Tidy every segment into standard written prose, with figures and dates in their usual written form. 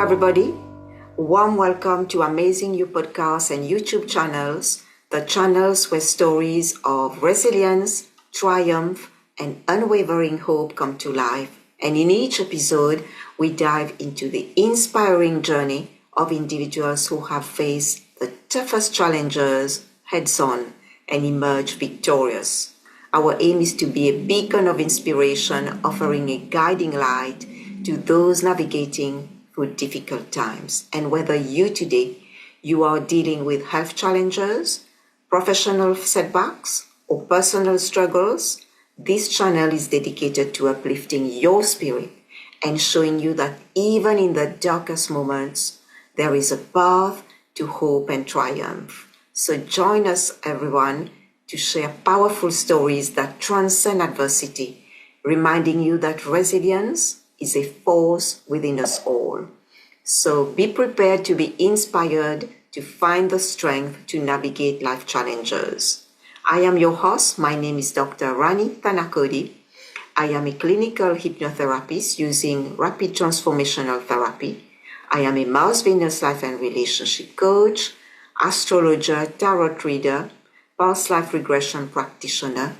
everybody. Warm welcome to Amazing You podcast and YouTube channels, the channels where stories of resilience, triumph, and unwavering hope come to life. And in each episode, we dive into the inspiring journey of individuals who have faced the toughest challenges heads-on and emerged victorious. Our aim is to be a beacon of inspiration, offering a guiding light to those navigating through difficult times. And whether you are dealing with health challenges, professional setbacks, or personal struggles, this channel is dedicated to uplifting your spirit and showing you that even in the darkest moments, there is a path to hope and triumph. So join us, everyone, to share powerful stories that transcend adversity, reminding you that resilience is a force within us all. So be prepared to be inspired to find the strength to navigate life challenges. I am your host. My name is Dr. Rani Tanacoodi. I am a clinical hypnotherapist using Rapid Transformational Therapy. I am a Mars Venus life and relationship coach, astrologer, tarot reader, past life regression practitioner,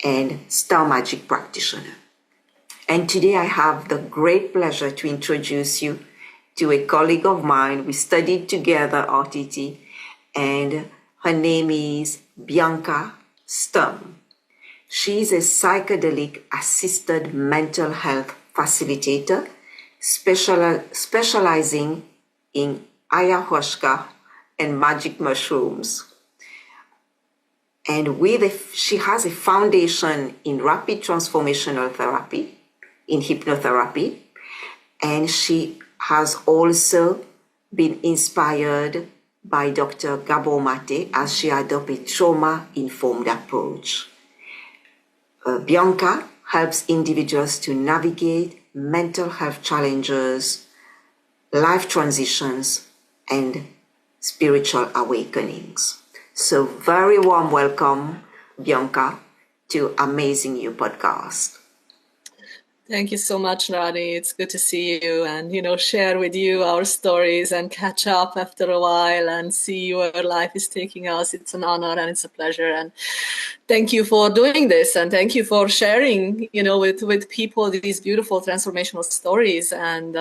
and star magic practitioner. And today I have the great pleasure to introduce you to a colleague of mine. We studied together RTT, and her name is Bianca Stumm. She is a psychedelic assisted mental health facilitator, specializing in Ayahuasca and magic mushrooms. And she has a foundation in Rapid Transformational Therapy, in hypnotherapy, and she has also been inspired by Dr. Gabor Mate as she adopts a trauma-informed approach. Bianca helps individuals to navigate mental health challenges, life transitions, and spiritual awakenings. So very warm welcome, Bianca, to Amazing You podcast. Thank you so much, Rani. It's good to see you and, share with you our stories and catch up after a while and see where life is taking us. It's an honor and it's a pleasure. And thank you for doing this. And thank you for sharing, with people these beautiful transformational stories and,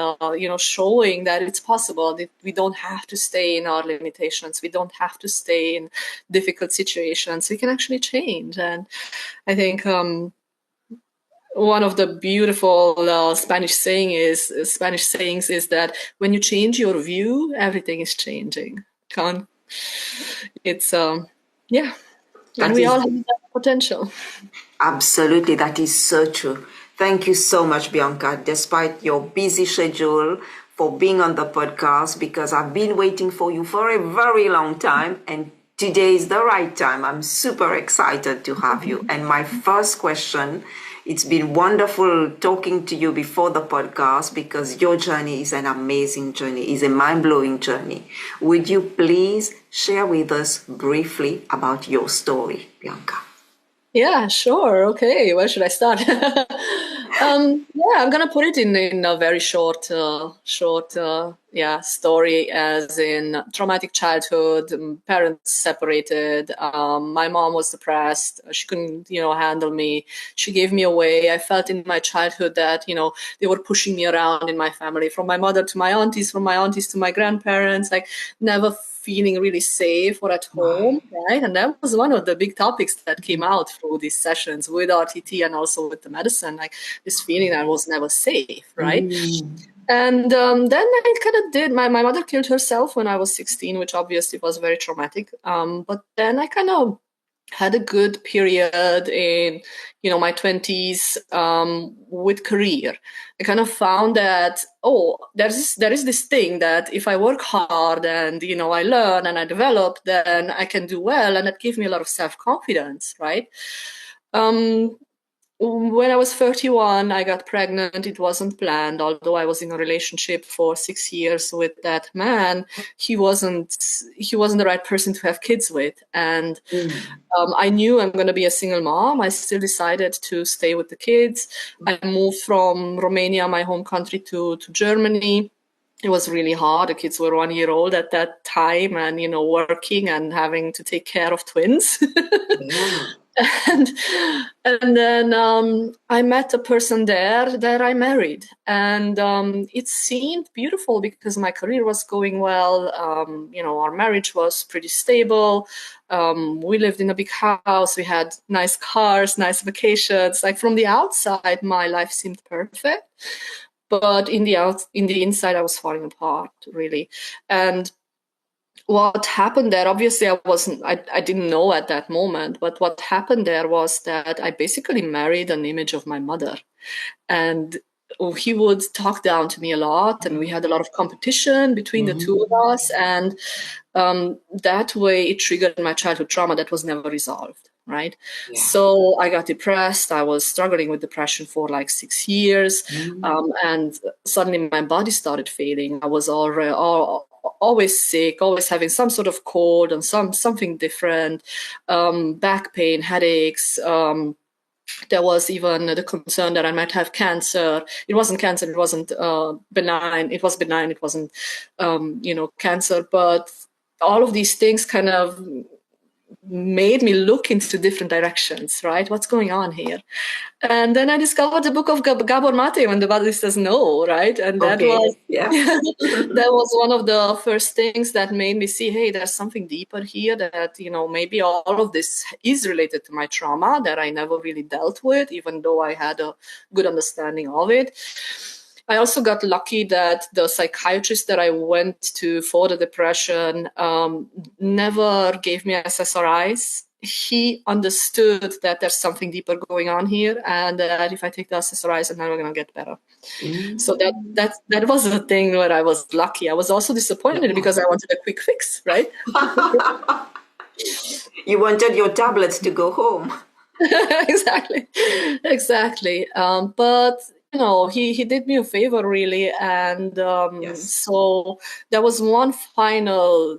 showing that it's possible, that we don't have to stay in our limitations. We don't have to stay in difficult situations. We can actually change. And I think, one of the beautiful Spanish sayings is that when you change your view, everything is changing. It's and we all have that potential. Absolutely, that is so true. Thank you so much, Bianca, despite your busy schedule, for being on the podcast, because I've been waiting for you for a very long time, and today is the right time. I'm super excited to have you. And my first question, it's been wonderful talking to you before the podcast because your journey is an amazing journey, is a mind-blowing journey. Would you please share with us briefly about your story, Bianca? Yeah, sure. Okay, where should I start? I'm gonna put it in a very short story, as in traumatic childhood, parents separated. My mom was depressed. She couldn't, handle me. She gave me away. I felt in my childhood that, they were pushing me around in my family, from my mother to my aunties, from my aunties to my grandparents, like never feeling really safe or at home, right? And that was one of the big topics that came out through these sessions with RTT and also with the medicine, like this feeling that I was never safe, right? And then I kind of did. My mother killed herself when I was 16, which obviously was very traumatic. But then I kind of had a good period in, my 20s with career. I kind of found that, there is this thing that if I work hard and, I learn and I develop, then I can do well. And that gave me a lot of self-confidence, right? When I was 31, I got pregnant. It wasn't planned, although I was in a relationship for 6 years with that man. He wasn't the right person to have kids with. And I knew I'm going to be a single mom. I still decided to stay with the kids. I moved from Romania, my home country, to Germany. it was really hard. The kids were 1 year old at that time, and working and having to take care of twins. Yeah. and and then I met a person there that I married, and it seemed beautiful because my career was going well. Our marriage was pretty stable. We lived in a big house. We had nice cars, nice vacations. Like from the outside, my life seemed perfect, but in the inside, I was falling apart, really. And what happened there, obviously I didn't know at that moment, but what happened there was that I basically married an image of my mother. And he would talk down to me a lot, and we had a lot of competition between the two of us. And that way it triggered my childhood trauma that was never resolved. Right. Yeah. So I got depressed. I was struggling with depression for like 6 years. And suddenly my body started failing. I was always sick, always having some sort of cold and something different, back pain, headaches. There was even the concern that I might have cancer. It wasn't cancer. It wasn't benign. It was benign. It wasn't, cancer. But all of these things kind of made me look into different directions, right? What's going on here? And then I discovered the book of Gabor Mate, When the Body Says No, right? And that was that was one of the first things that made me see, hey, there's something deeper here, that, maybe all of this is related to my trauma that I never really dealt with, even though I had a good understanding of it. I also got lucky that the psychiatrist that I went to for the depression never gave me SSRIs. He understood that there's something deeper going on here, and that if I take the SSRIs, I'm never going to get better. So that was the thing where I was lucky. I was also disappointed because I wanted a quick fix, right? You wanted your tablets to go home. Exactly. But he did me a favor, really. And so there was one final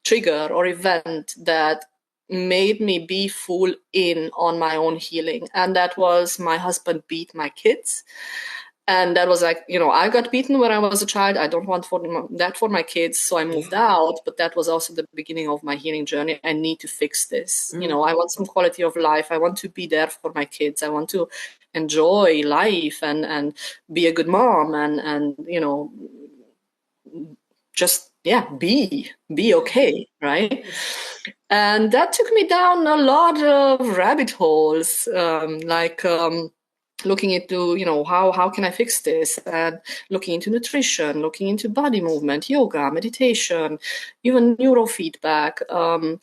trigger or event that made me be full in on my own healing. And that was my husband beat my kids. And that was like, I got beaten when I was a child. I don't want that for my kids. So I moved out. But that was also the beginning of my healing journey. I need to fix this. I want some quality of life. I want to be there for my kids. I want to enjoy life and be a good mom and just, be okay. Right. And that took me down a lot of rabbit holes, looking into, how can I fix this? And looking into nutrition, looking into body movement, yoga, meditation, even neurofeedback.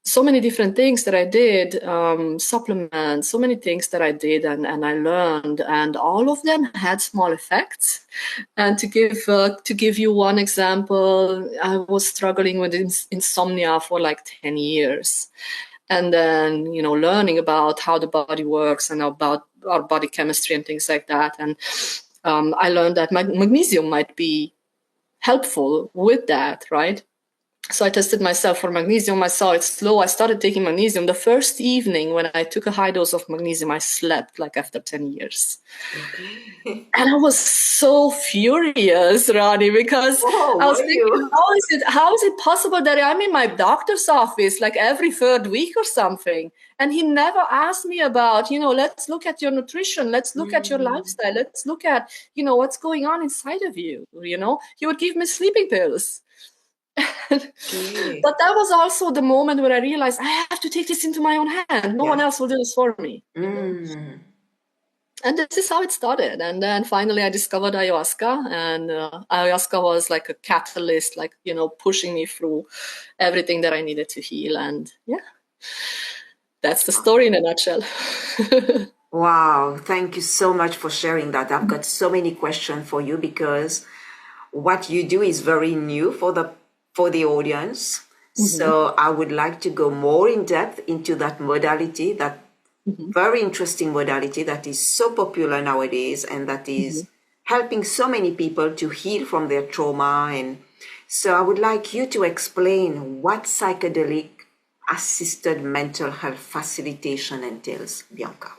So many different things that I did, supplements, so many things that I did and I learned, and all of them had small effects. And to give you one example, I was struggling with insomnia for like 10 years. And then, learning about how the body works and about our body chemistry and things like that. And I learned that magnesium might be helpful with that, right? So I tested myself for magnesium. I saw it's low. I started taking magnesium. The first evening when I took a high dose of magnesium, I slept like after 10 years. And I was so furious, Rani, because I was thinking, how is it possible that I'm in my doctor's office like every third week or something? And he never asked me about, let's look at your nutrition. Let's look at your lifestyle. Let's look at, what's going on inside of you. He would give me sleeping pills. But that was also the moment where I realized I have to take this into my own hand. No one else will do this for me. And this is how it started. And then finally I discovered ayahuasca, and ayahuasca was like a catalyst, like, pushing me through everything that I needed to heal. And that's the story in a nutshell. Wow. Thank you so much for sharing that. I've got so many questions for you because what you do is very new for the audience. So I would like to go more in depth into that modality, that very interesting modality that is so popular nowadays and that is helping so many people to heal from their trauma. And so I would like you to explain what psychedelic assisted mental health facilitation entails, Bianca.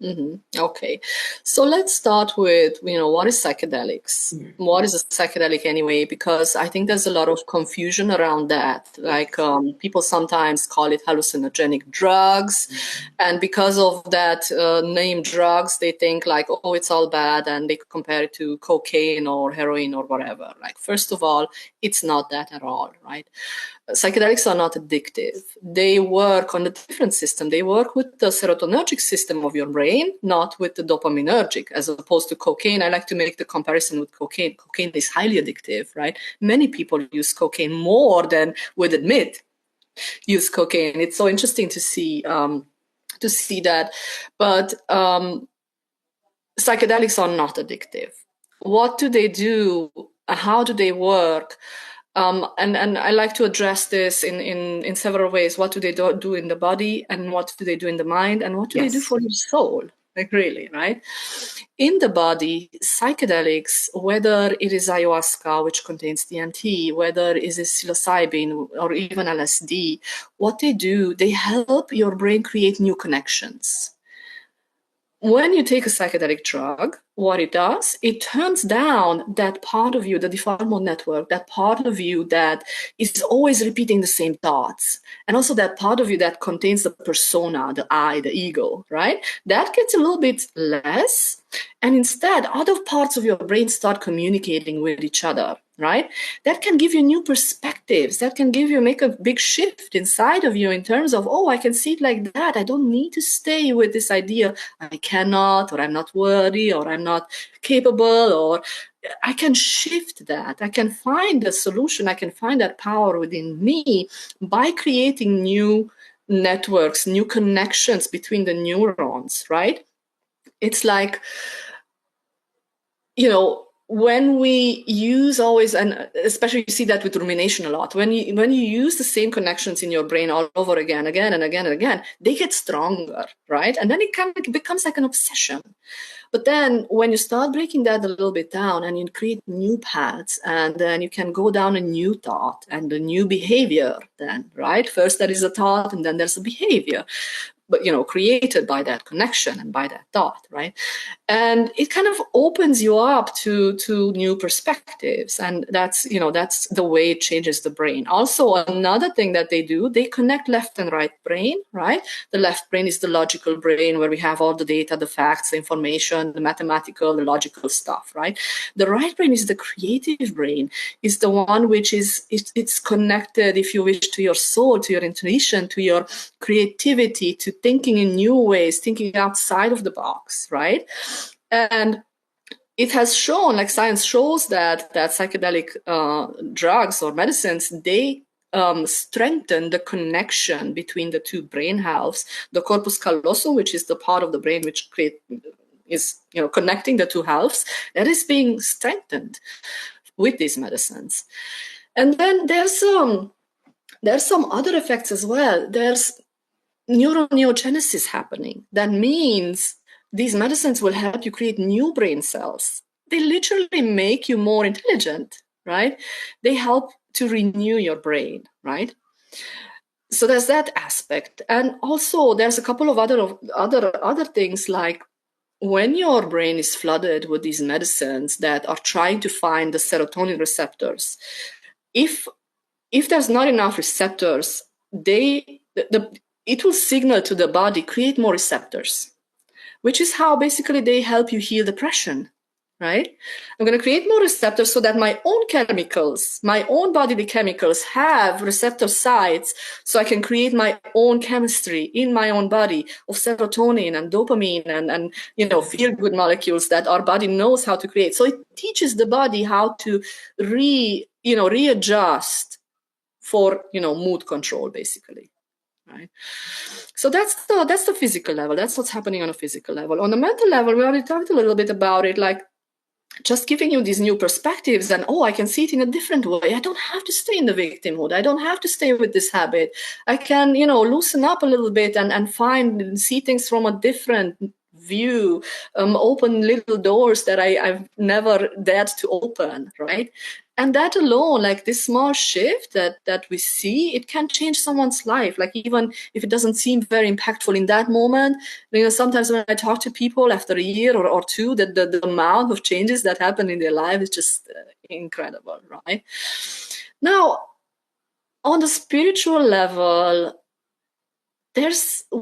Okay, so let's start with, what is psychedelics? What is a psychedelic anyway? Because I think there's a lot of confusion around that. Like people sometimes call it hallucinogenic drugs. And because of that name drugs, they think like, oh, it's all bad. And they compare it to cocaine or heroin or whatever. Like, first of all, it's not that at all, right? Psychedelics are not addictive. They work on a different system. They work with the serotonergic system of your brain, not with the dopaminergic, as opposed to cocaine. I like to make the comparison with cocaine. Cocaine is highly addictive, right? Many people use cocaine more than would admit use cocaine. It's so interesting to see that. But psychedelics are not addictive. What do they do? How do they work? And I like to address this in several ways. What do they do in the body, and what do they do in the mind, and what do they do for your soul? Like, really, right? In the body, psychedelics, whether it is ayahuasca, which contains DMT, whether it is psilocybin or even LSD, what they do, they help your brain create new connections. When you take a psychedelic drug, what it does, it turns down that part of you, the default mode network, that part of you that is always repeating the same thoughts. And also that part of you that contains the persona, the I, the ego, right? That gets a little bit less. And instead, other parts of your brain start communicating with each other, right? That can give you new perspectives. That can make a big shift inside of you in terms of, oh, I can see it like that. I don't need to stay with this idea, I cannot, or I'm not worthy, or I'm not capable, or I can shift that. I can find the solution. I can find that power within me by creating new networks, new connections between the neurons, right? It's like, when we use always, and especially you see that with rumination a lot, when you use the same connections in your brain all over again and again, they get stronger, right? And then it becomes like an obsession. But then when you start breaking that a little bit down and you create new paths, and then you can go down a new thought and a new behavior then, right? First there is a thought and then there's a behavior, but created by that connection and by that thought, right? And it kind of opens you up to new perspectives, and that's the way it changes the brain. Also, another thing that they do, they connect left and right brain, right? The left brain is the logical brain where we have all the data, the facts, the information, the mathematical, the logical stuff, right? The right brain is the creative brain, is the one which it's connected, if you wish, to your soul, to your intuition, to your creativity, to thinking in new ways, thinking outside of the box, right? And it has shown, like science shows, that psychedelic drugs or medicines, they strengthen the connection between the two brain halves, the corpus callosum, which is the part of the brain which is connecting the two halves, that is being strengthened with these medicines. And then there's some other effects as well. There's neuroneogenesis happening. That means these medicines will help you create new brain cells. They literally make you more intelligent, right? They help to renew your brain, right? So there's that aspect. And also there's a couple of other things, like when your brain is flooded with these medicines that are trying to find the serotonin receptors, if there's not enough receptors, it will signal to the body, create more receptors, which is how basically they help you heal depression, right? I'm going to create more receptors so that my own chemicals, my own bodily chemicals have receptor sites, so I can create my own chemistry in my own body of serotonin and dopamine and feel-good molecules that our body knows how to create. So it teaches the body how to readjust for mood control, basically. Right. So that's the physical level. That's what's happening on a physical level. On the mental level, we already talked a little bit about it, like just giving you these new perspectives, and I can see it in a different way. I don't have to stay in the victimhood. I don't have to stay with this habit. I can, loosen up a little bit and see things from a different view, open little doors that I've never dared to open, right? And that alone, like this small shift that we see, it can change someone's life. Like even if it doesn't seem very impactful in that moment, sometimes when I talk to people after a year or two, that the amount of changes that happen in their life is just incredible, right? Now, on the spiritual level,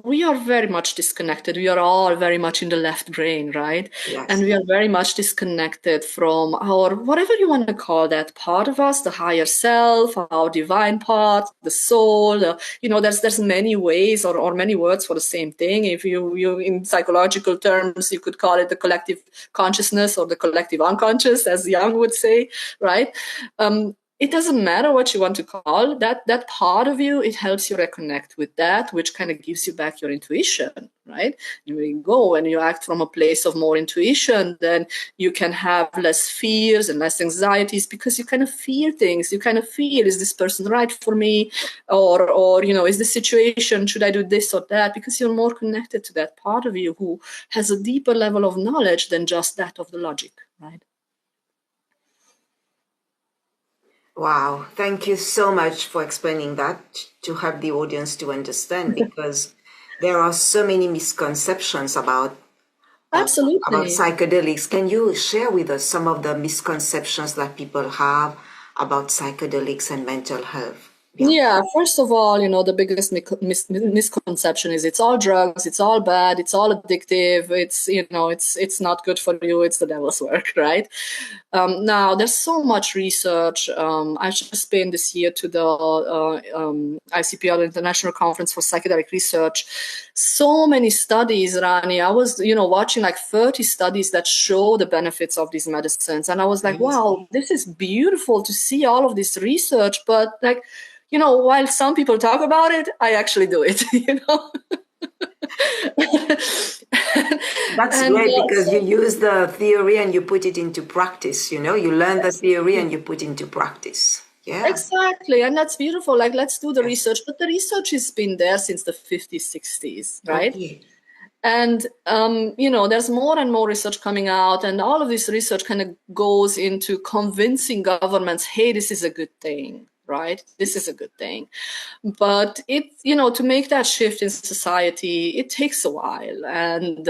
we are very much disconnected. We are all very much in the left brain, right? Yes. And we are very much disconnected from our, whatever you want to call that part of us, the higher self, our divine part, the soul. There's many ways or many words for the same thing. If you in psychological terms, you could call it the collective consciousness or the collective unconscious, as Jung would say, right? It doesn't matter what you want to call that part of you. It helps you reconnect with that, which kind of gives you back your intuition, right? And when you go and you act from a place of more intuition, then you can have less fears and less anxieties because you kind of feel things. You kind of feel, is this person right for me? Or is this situation, should I do this or that? Because you're more connected to that part of you who has a deeper level of knowledge than just that of the logic, right? Wow, thank you so much for explaining that to help the audience to understand, because there are so many misconceptions about Absolutely. psychedelics. Can you share with us some of the misconceptions that people have about psychedelics and mental health? Yeah, first of all, the biggest misconception is it's all drugs, it's all bad, it's all addictive, it's not good for you, it's the devil's work, right? Now, there's so much research. I've just been this year to the ICPR International Conference for Psychedelic Research. So many studies, Rani. I was, watching like 30 studies that show the benefits of these medicines. And I was like, wow, this is beautiful to see all of this research. But like, while some people talk about it, I actually do it, That's great, because you use the theory and you put it into practice, you learn the theory and you put into practice. Yeah. Exactly. And that's beautiful. Like, let's do the research. But the research has been there since the 50s, 60s, right? Okay. And, there's more and more research coming out, and all of this research kind of goes into convincing governments, hey, this is a good thing, right? This is a good thing. But to make that shift in society, it takes a while. And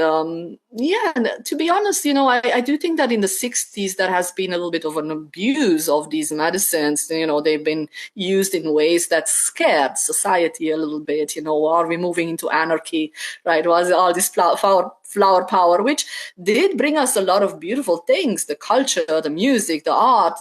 and to be honest, I do think that in the 60s, there has been a little bit of an abuse of these medicines. They've been used in ways that scared society a little bit. Are we moving into anarchy, right? Was all this flower power, which did bring us a lot of beautiful things, the culture, the music, the art,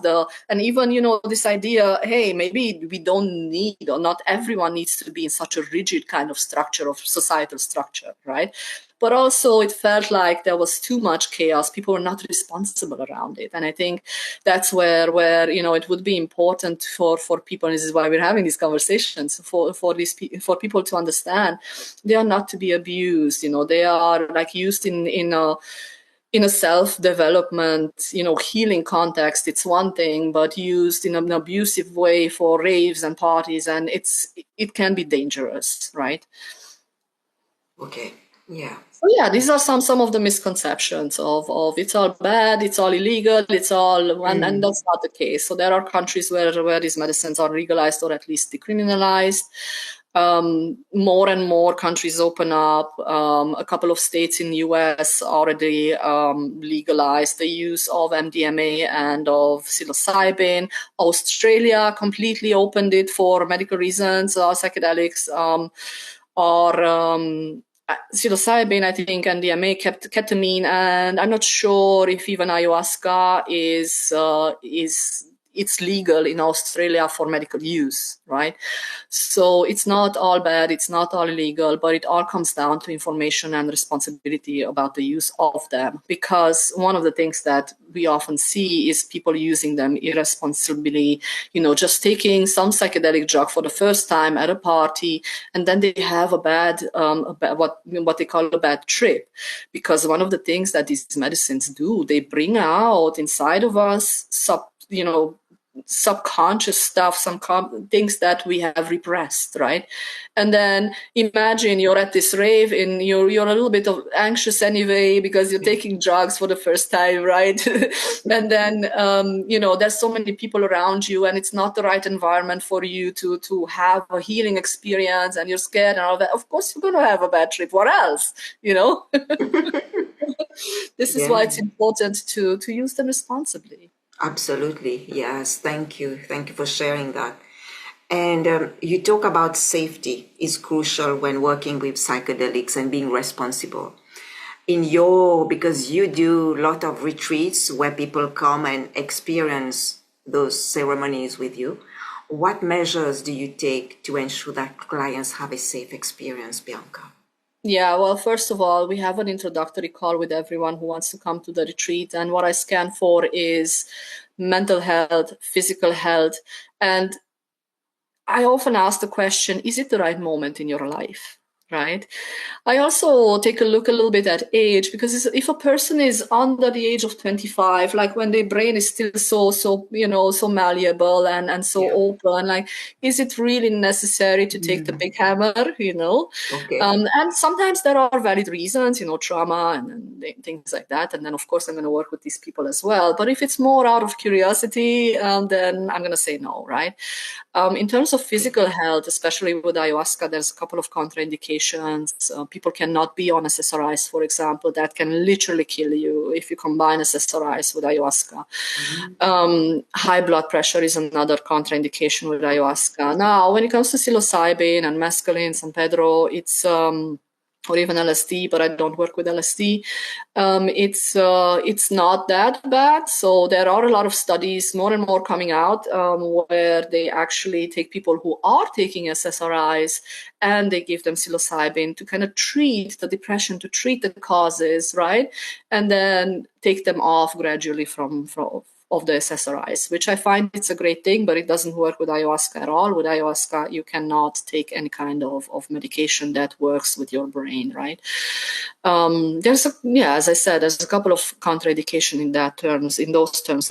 and even, this idea, hey, maybe we don't need, or not everyone needs to be in such a rigid kind of structure, of societal structure, right? But also it felt like there was too much chaos. People were not responsible around it. And I think that's where it would be important for people, and this is why we're having these conversations, for people to understand they are not to be abused. They are like used in a self-development, healing context, it's one thing, but used in an abusive way for raves and parties, and it can be dangerous, right? Okay. Yeah. So yeah, these are some of the misconceptions of it's all bad, it's all illegal, it's all, and that's not the case. So there are countries where these medicines are legalized or at least decriminalized. More and more countries open up. A couple of states in the US already legalized the use of MDMA and of psilocybin. Australia completely opened it for medical reasons, psychedelics, or psilocybin, I think, and MDMA, ketamine, and I'm not sure if even ayahuasca it's legal in Australia for medical use, right? So it's not all bad, it's not all illegal, but it all comes down to information and responsibility about the use of them. Because one of the things that we often see is people using them irresponsibly, just taking some psychedelic drug for the first time at a party, and then they have a bad what they call a bad trip. Because one of the things that these medicines do, they bring out inside of us subconscious stuff, some things that we have repressed, right? And then imagine you're at this rave and you're a little bit of anxious anyway because you're taking drugs for the first time, right? And then there's so many people around you and it's not the right environment for you to have a healing experience, and you're scared and all that. Of course you're going to have a bad trip. What else? This is why it's important to use them responsibly. Absolutely. Yes. Thank you. Thank you for sharing that. And you talk about safety is crucial when working with psychedelics and being responsible. Because you do a lot of retreats where people come and experience those ceremonies with you, what measures do you take to ensure that clients have a safe experience, Bianca? Yeah, well, first of all, we have an introductory call with everyone who wants to come to the retreat. And what I scan for is mental health, physical health. And I often ask the question, is it the right moment in your life? Right. I also take a look a little bit at age, because if a person is under the age of 25, like when their brain is still so malleable and so open, like, is it really necessary to take the big hammer, Okay. And sometimes there are valid reasons, trauma and things like that. And then, of course, I'm going to work with these people as well. But if it's more out of curiosity, then I'm going to say no, right? In terms of physical health, especially with ayahuasca, there's a couple of contraindications. People cannot be on SSRIs, for example. That can literally kill you if you combine SSRIs with ayahuasca. High blood pressure is another contraindication with ayahuasca. Now, when it comes to psilocybin and mescaline, San Pedro, it's or even LSD, but I don't work with LSD. It's not that bad. So there are a lot of studies, more and more coming out, where they actually take people who are taking SSRIs and they give them psilocybin to kind of treat the depression, to treat the causes, right? And then take them off gradually from of the SSRIs, which I find it's a great thing, but it doesn't work with ayahuasca at all. With ayahuasca, you cannot take any kind of medication that works with your brain, right? As I said, there's a couple of contraindication in those terms,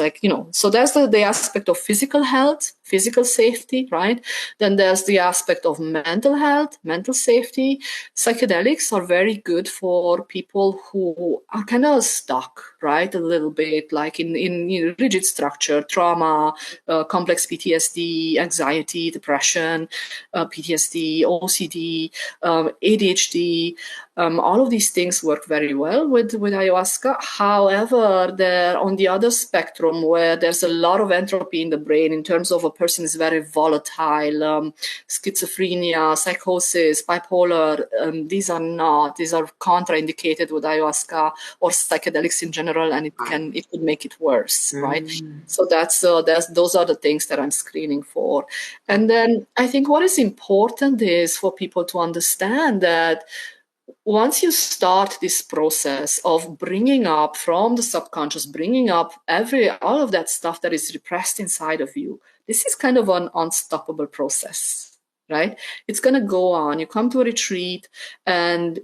so there's the aspect of physical health, physical safety, right? Then there's the aspect of mental health, mental safety. Psychedelics are very good for people who are kind of stuck, right? A little bit like in rigid structure, trauma, complex PTSD, anxiety, depression, PTSD, OCD, ADHD. All of these things work very well with ayahuasca. However, they're on the other spectrum where there's a lot of entropy in the brain in terms of a person is very volatile, schizophrenia, psychosis, bipolar. These are contraindicated with ayahuasca or psychedelics in general, and it could make it worse, right? So those are the things that I'm screening for. And then I think what is important is for people to understand that once you start this process of bringing up from the subconscious, bringing up all of that stuff that is repressed inside of you, this is kind of an unstoppable process, right? It's going to go on. You come to a retreat and,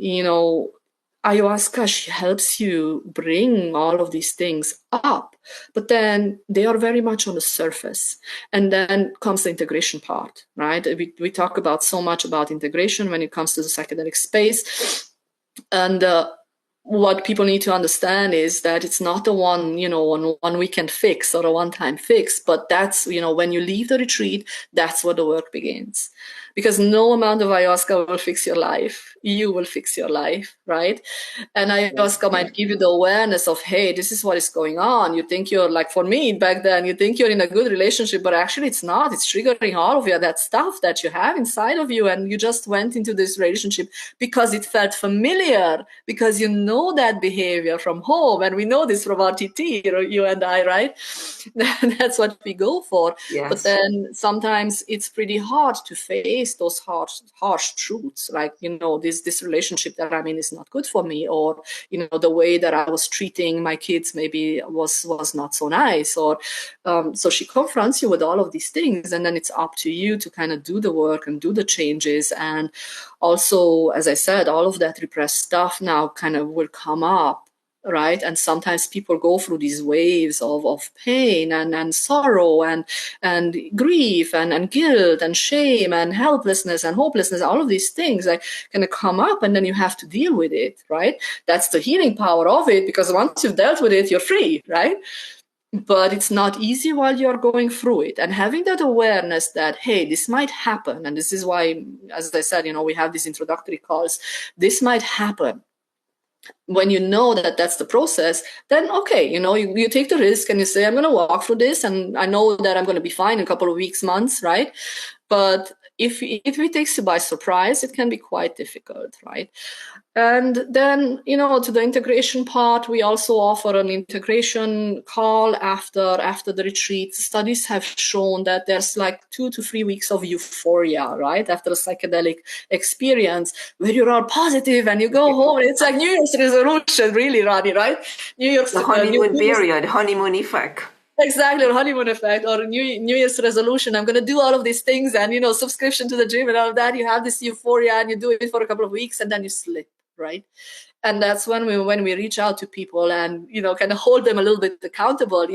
ayahuasca helps you bring all of these things up, but then they are very much on the surface. And then comes the integration part, right? We talk about so much about integration when it comes to the psychedelic space. And what people need to understand is that it's not a one weekend fix or a one-time fix, but that's, when you leave the retreat, that's where the work begins. Because no amount of ayahuasca will fix your life. You will fix your life, right? And ayahuasca might give you the awareness of, hey, this is what is going on. You think you're like, for me back then, you think you're in a good relationship, but actually it's not. It's triggering all of that stuff that you have inside of you. And you just went into this relationship because it felt familiar, because you know that behavior from home. And we know this from our TT, you and I, right? That's what we go for. Yes. But then sometimes it's pretty hard to face those harsh truths, like, this relationship that I'm in is not good for me, or, the way that I was treating my kids maybe was not so nice, or so she confronts you with all of these things, and then it's up to you to kind of do the work and do the changes. And also, as I said, all of that repressed stuff now kind of will come up right? And sometimes people go through these waves of pain and sorrow and grief and guilt and shame and helplessness and hopelessness. All of these things like kind of come up, and then you have to deal with it, right? That's the healing power of it, because once you've dealt with it, you're free, right? But it's not easy while you're going through it. And having that awareness that, hey, this might happen, and this is why, as I said, we have these introductory calls, this might happen. When you know that that's the process, then okay, you take the risk and you say, I'm going to walk through this, and I know that I'm going to be fine in a couple of weeks, months, right? But if it takes you by surprise, it can be quite difficult, right? And then, to the integration part, we also offer an integration call after the retreat. Studies have shown that there's like 2 to 3 weeks of euphoria, right? After a psychedelic experience where you're all positive and you go home. It's like New Year's resolution, really, Rani, right? The honeymoon period, honeymoon effect. Exactly, or honeymoon effect, or New Year's resolution. I'm going to do all of these things, and subscription to the gym and all of that. You have this euphoria, and you do it for a couple of weeks, and then you slip, right? And that's when we reach out to people and kind of hold them a little bit accountable.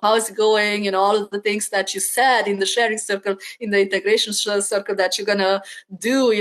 How is it going? All of the things that you said in the sharing circle, in the integration circle that you're gonna do.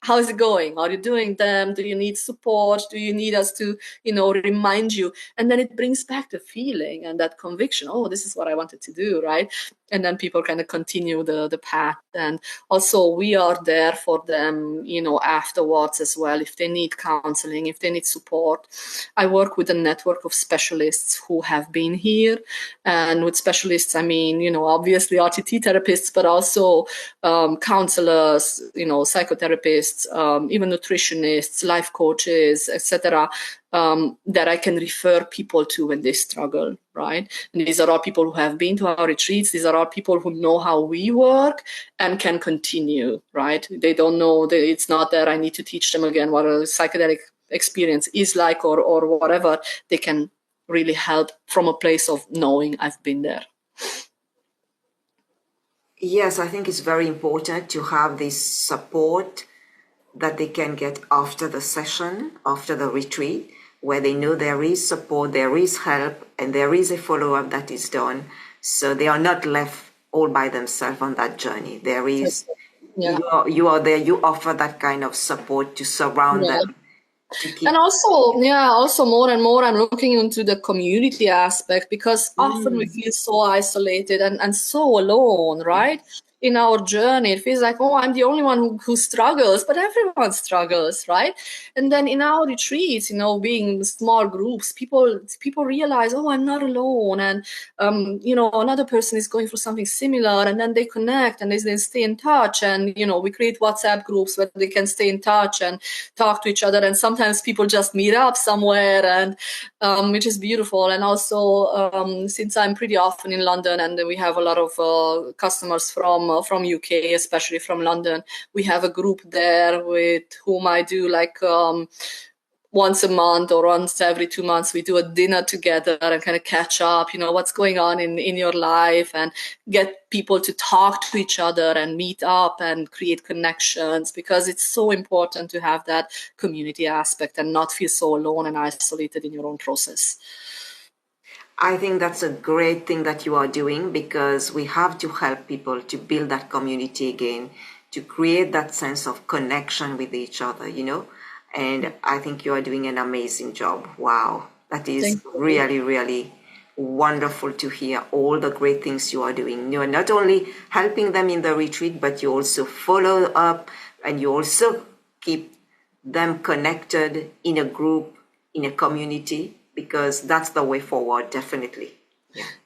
How is it going? Are you doing them? Do you need support? Do you need us to, remind you? And then it brings back the feeling and that conviction. Oh, this is what I wanted to do, right? And then people kind of continue the path. And also we are there for them, afterwards as well, if they need counseling, if they need support. I work with a network of specialists who have been here. And with specialists, I mean, obviously RTT therapists, but also counselors, psychotherapists, even nutritionists, life coaches, etc., that I can refer people to when they struggle, right? And these are all people who have been to our retreats. These are all people who know how we work and can continue, right? They don't know that it's not that I need to teach them again what a psychedelic experience is like or whatever. They can really help from a place of knowing I've been there. Yes, I think it's very important to have this support that they can get after the session, after the retreat, where they know there is support, there is help, and there is a follow-up that is done. So they are not left all by themselves on that journey. There is, you are there, you offer that kind of support to surround them. And also more and more I'm looking into the community aspect, because often we feel so isolated and so alone, right? In our journey, it feels like, oh, I'm the only one who struggles, but everyone struggles, right? And then in our retreats, being small groups, people realize, oh, I'm not alone, and another person is going through something similar, and then they connect and they stay in touch, and we create WhatsApp groups where they can stay in touch and talk to each other, and sometimes people just meet up somewhere, and which is beautiful. And also since I'm pretty often in London, and we have a lot of customers from UK, especially from London, we have a group there with whom I do like once a month or once every 2 months, we do a dinner together and kind of catch up, what's going on in your life, and get people to talk to each other and meet up and create connections, because it's so important to have that community aspect and not feel so alone and isolated in your own process. I think that's a great thing that you are doing, because we have to help people to build that community again, to create that sense of connection with each other, And I think you are doing an amazing job. Wow. That is really, really wonderful to hear all the great things you are doing. You're not only helping them in the retreat, but you also follow up, and you also keep them connected in a group, in a community, because that's the way forward, definitely.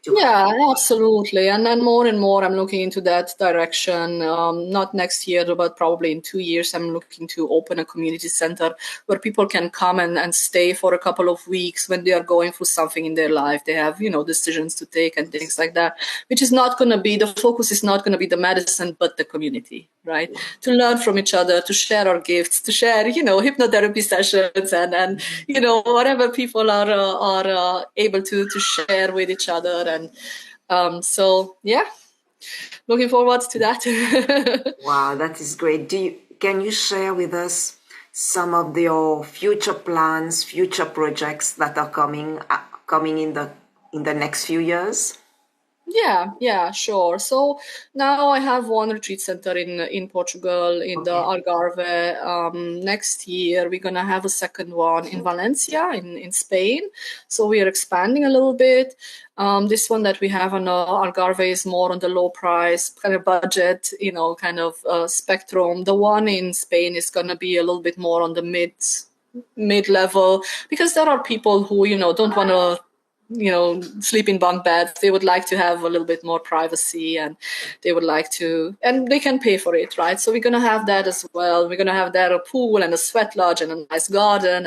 Yeah, absolutely. And then more and more I'm looking into that direction. Not next year, but probably in 2 years, I'm looking to open a community center where people can come and stay for a couple of weeks when they are going through something in their life. They have, decisions to take and things like that, which is not going to be, the focus is not going to be the medicine, but the community, right? To learn from each other, to share our gifts, to share, hypnotherapy sessions and whatever people are able to share with each other. And so, yeah, looking forward to that. Wow, that is great. Can you share with us some of your future plans, future projects that are coming in the next few years? Yeah, sure. So now I have one retreat center in Portugal, in the Okay. Algarve. Next year we're gonna have a second one in Valencia, in Spain. So we are expanding a little bit. This one that we have on Algarve is more on the low price kind of budget, kind of spectrum. The one in Spain is gonna be a little bit more on the mid level, because there are people who don't want to sleep in bunk beds. They would like to have a little bit more privacy, and they would like to, and they can pay for it, right? So we're going to have that as well. We're going to have there a pool and a sweat lodge and a nice garden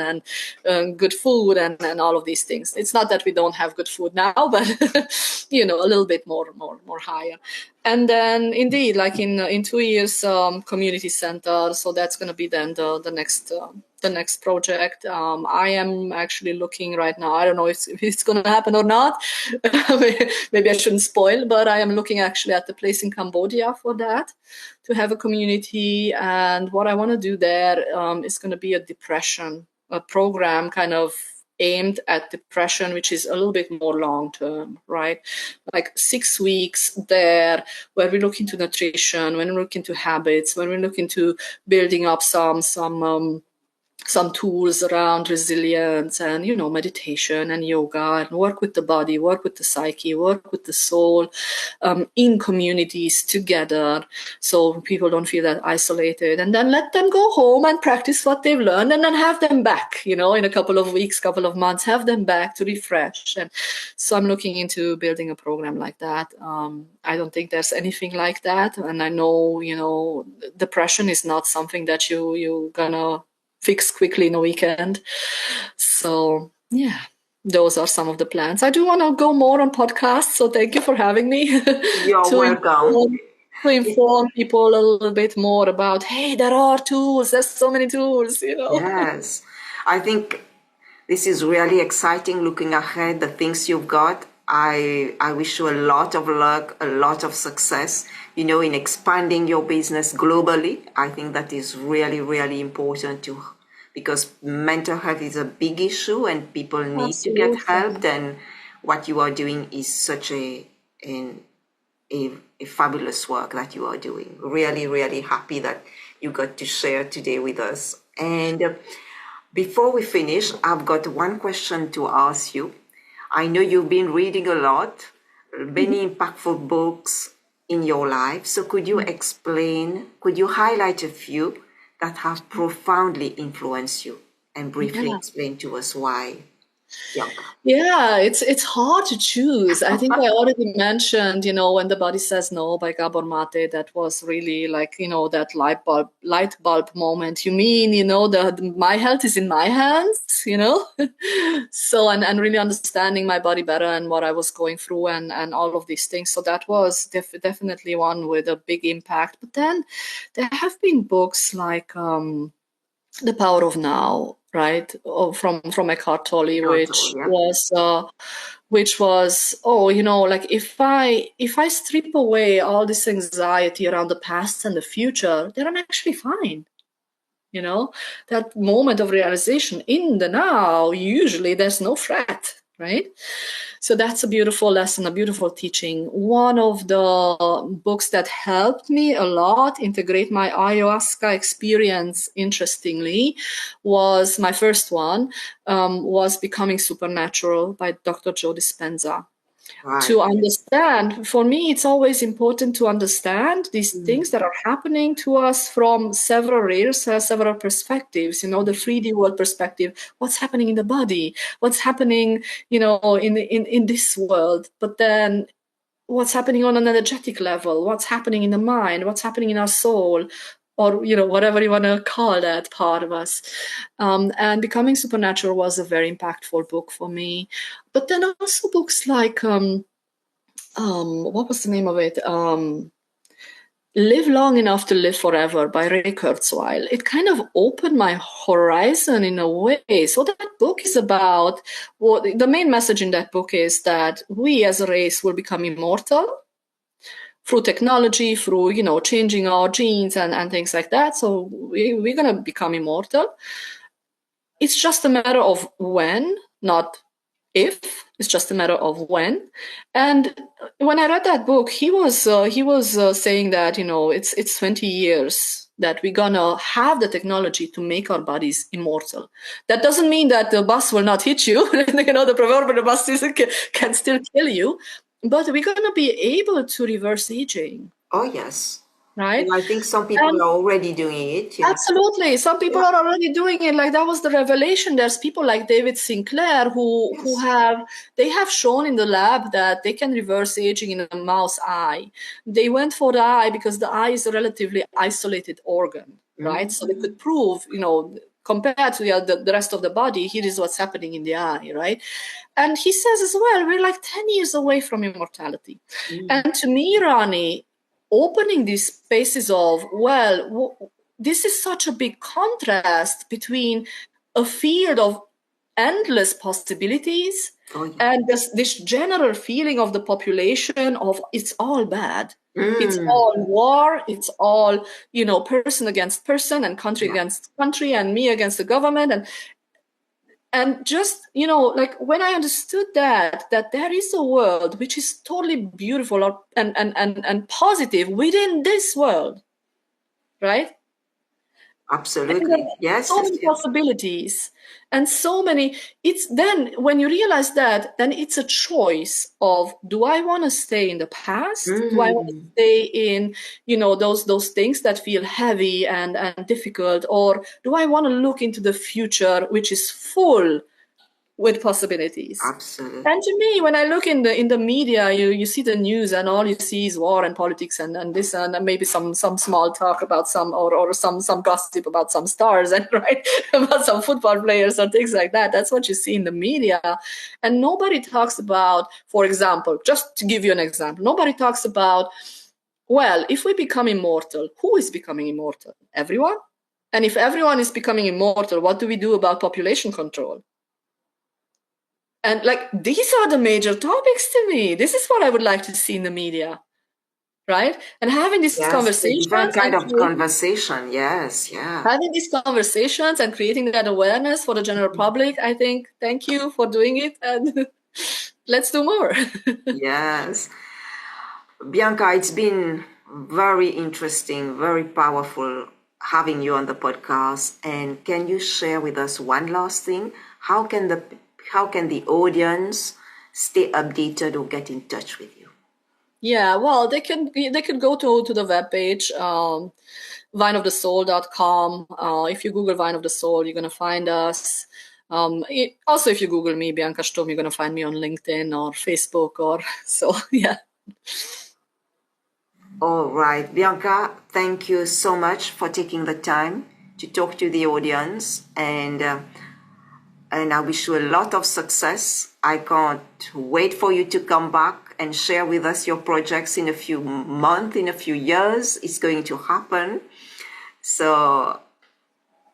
and good food and all of these things. It's not that we don't have good food now, but a little bit more higher. And then indeed, like in 2 years, community center. So that's going to be then the next project. I am actually looking right now. I don't know if it's going to happen or not. Maybe I shouldn't spoil, but I am looking actually at the place in Cambodia for that, to have a community. And what I want to do there is going to be a program kind of aimed at depression, which is a little bit more long term, right? Like 6 weeks there, where we look into nutrition, when we look into habits, when we look into building up some tools around resilience and meditation and yoga, and work with the body, work with the psyche, work with the soul, in communities together, so people don't feel that isolated, and then let them go home and practice what they've learned, and then have them back in a couple of weeks, couple of months, have them back to refresh. And so I'm looking into building a program like that. I don't think there's anything like that, and I know depression is not something that you're gonna fix quickly in a weekend. So yeah, those are some of the plans. I do want to go more on podcasts, so thank you for having me. You're welcome. To inform people a little bit more about, hey, there are tools, there's so many tools. Yes, I think this is really exciting, looking ahead, the things you've got. I wish you a lot of luck, a lot of success, in expanding your business globally. I think that is really, really important because mental health is a big issue and people need to get help. And what you are doing is such a fabulous work that you are doing. Really, really happy that you got to share today with us. And before we finish, I've got one question to ask you. I know you've been reading a lot, many impactful books in your life. So could you highlight a few that have profoundly influenced you and briefly explain to us why? Bianca. Yeah, it's hard to choose. I think I already mentioned, When the Body Says No by Gabor Mate. That was really like, that light bulb moment. You mean, my health is in my hands, So, and really understanding my body better and what I was going through and all of these things. So that was definitely one with a big impact. But then there have been books like The Power of Now, right? From Eckhart Tolle, which was like if I strip away all this anxiety around the past and the future, then I'm actually fine. That moment of realization in the now, usually there's no threat, right? So that's a beautiful lesson, a beautiful teaching. One of the books that helped me a lot integrate my ayahuasca experience, interestingly, was my first one, was Becoming Supernatural by Dr. Joe Dispenza. Right. To understand, for me, it's always important to understand these things that are happening to us from several layers, several perspectives, the 3D world perspective, what's happening in the body, what's happening, in this world, but then what's happening on an energetic level, what's happening in the mind, what's happening in our soul, or whatever you want to call that part of us. And Becoming Supernatural was a very impactful book for me. But then also books like what was the name of it? Live Long Enough to Live Forever by Ray Kurzweil. It kind of opened my horizon in a way. So that book is about the main message in that book is that we as a race will become immortal. through technology, through, changing our genes and things like that. So we're going to become immortal. It's just a matter of when, not if. It's just a matter of when. And when I read that book, he was saying that, it's 20 years that we're gonna have the technology to make our bodies immortal. That doesn't mean that the bus will not hit you. The proverbial bus can still kill you, but we're gonna be able to reverse aging. Oh, yes. Right? And I think some people are already doing it. Yeah. Absolutely. Some people are already doing it. Like, that was the revelation. There's people like David Sinclair who have shown in the lab that they can reverse aging in a mouse eye. They went for the eye because the eye is a relatively isolated organ, right? So they could prove, compared to the rest of the body, here is what's happening in the eye, right? And he says as well, we're like 10 years away from immortality. And to me, Rani, opening these spaces of, this is such a big contrast between a field of endless possibilities and this general feeling of the population of it's all bad. It's all war. It's all, person against person and country against country and me against the government. And just, like, when I understood that there is a world which is totally beautiful and positive within this world, right? Absolutely. Yes. So many possibilities and so many. It's then when you realize that, then it's a choice of, do I want to stay in the past? Do I want to stay in, those things that feel heavy and difficult? Or do I want to look into the future, which is full with possibilities? Absolutely. And to me, when I look in the media, you see the news and all you see is war and politics and this and maybe some small talk about some or some gossip about some stars and right about some football players or things like that. That's what you see in the media. And nobody talks about, for example, just to give you an example, nobody talks about, well, if we become immortal, who is becoming immortal? Everyone? And if everyone is becoming immortal, what do we do about population control? And like, these are the major topics to me. This is what I would like to see in the media, right? And having these conversations. Different kind of conversation, yes, yeah. Having these conversations and creating that awareness for the general public, I think, thank you for doing it, and let's do more. Yes. Bianca, it's been very interesting, very powerful having you on the podcast. And can you share with us one last thing? How can the audience stay updated or get in touch with you? Yeah, well, they could go to the webpage, vineofthesoul.com. If you Google Vine of the Soul, you're going to find us. Also, if you Google me, Bianca Stumm, you're going to find me on LinkedIn or Facebook so, yeah. All right, Bianca, thank you so much for taking the time to talk to the audience, and I wish you a lot of success. I can't wait for you to come back and share with us your projects in a few months, in a few years. It's going to happen. So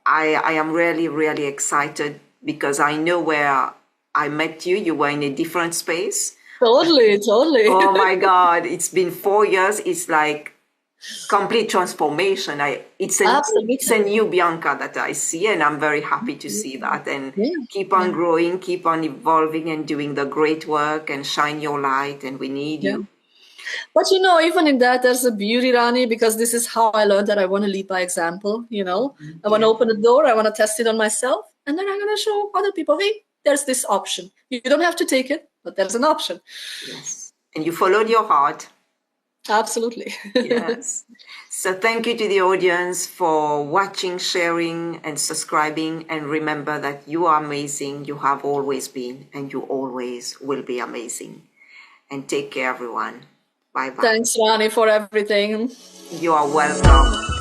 I am really, really excited because I know where I met you. You were in a different space. Totally. Oh my God, it's been 4 years. It's like complete transformation. It's a new Bianca that I see, and I'm very happy to see that. And keep on growing, keep on evolving and doing the great work and shine your light, and we need you. But even in that, there's a beauty, Rani, because this is how I learned that I want to lead by example. I want to open the door, I want to test it on myself, and then I'm going to show other people, hey, there's this option. You don't have to take it, but there's an option. Yes. And you followed your heart. Absolutely. Yes. So thank you to the audience for watching, sharing, and subscribing. And remember that you are amazing. You have always been, and you always will be amazing. And take care, everyone. Bye-bye. Thanks, Rani, for everything. You are welcome.